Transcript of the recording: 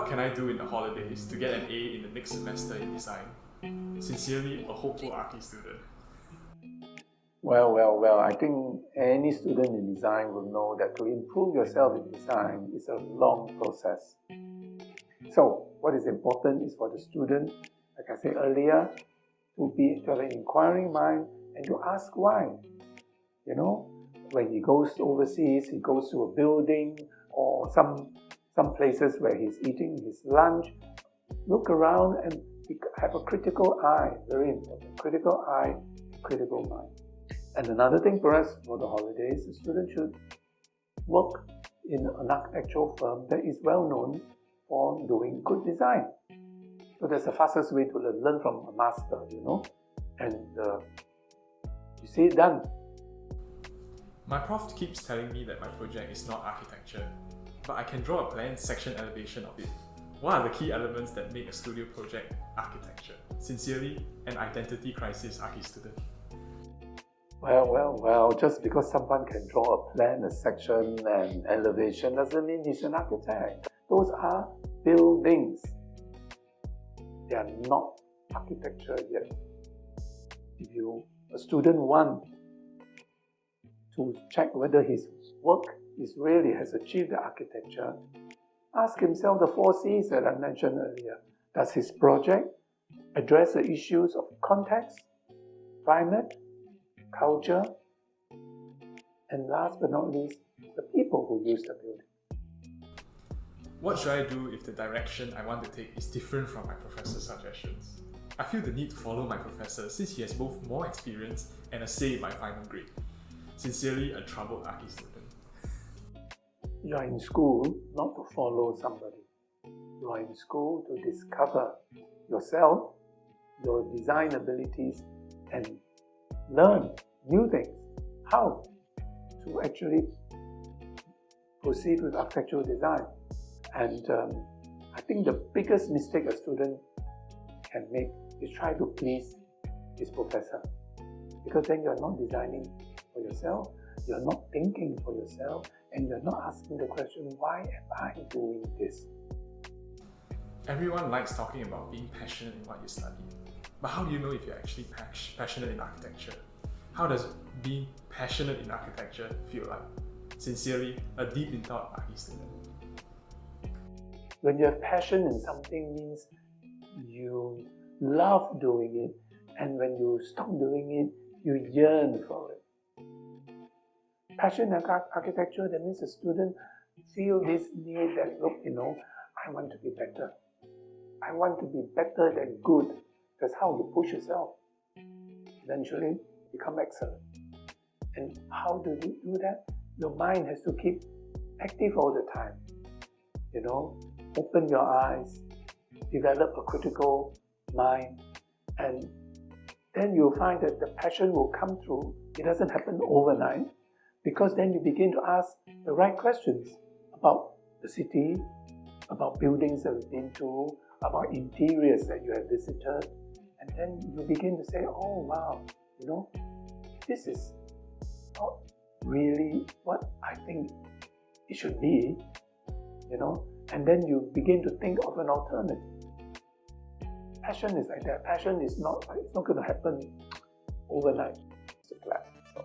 What can I do in the holidays to get an A in the next semester in design? Sincerely, a hopeful arty student. Well, I think any student in design will know that to improve yourself in design is a long process. So, what is important is for the student, like I said earlier, to have an inquiring mind and to ask why. You know, when he goes overseas, he goes to a building or some places where he's eating his lunch, look around and have a critical eye, very important, critical eye, critical mind. And another thing for us for the holidays, the student should work in an architectural firm that is well known for doing good design. So that's the fastest way to learn from a master, you know, and you see it done. My prof keeps telling me that my project is not architecture, but I can draw a planned section elevation of it. What are the key elements that make a studio project architecture? Sincerely, an identity crisis archi student. Well, just because someone can draw a plan, a section, and elevation doesn't mean he's an architect. Those are buildings. They are not architecture yet. If a student wants to check whether his work really has achieved the architecture, ask himself the 4 C's that I mentioned earlier. Does his project address the issues of context, climate, culture, and last but not least, the people who use the building? What should I do if the direction I want to take is different from my professor's suggestions? I feel the need to follow my professor since he has both more experience and a say in my final grade. Sincerely, a troubled archi student. You are in school not to follow somebody. You are in school to discover yourself, your design abilities, and learn new things. How to actually proceed with architectural design. And I think the biggest mistake a student can make is try to please his professor. Because then you're not designing for yourself, you're not thinking for yourself, and you're not asking the question, why am I doing this? Everyone likes talking about being passionate in what you study. But how do you know if you're actually passionate in architecture? How does being passionate in architecture feel like? Sincerely, a deep in thought archi student. When you have passion in something means you love doing it, and when you stop doing it, you yearn for it. Passion in architecture, that means the student feel this need that, look, I want to be better. I want to be better than good. That's how you push yourself. Eventually, become excellent. And how do you do that? Your mind has to keep active all the time. Open your eyes, develop a critical mind, and then you'll find that the passion will come through. It doesn't happen overnight, because then you begin to ask the right questions about the city, about buildings that you've been to, about interiors that you have visited, and then you begin to say, oh wow, this is not really what I think it should be, and then you begin to think of an alternative. Passion is like that. Passion is not, it's not going to happen overnight. It's a plan. So.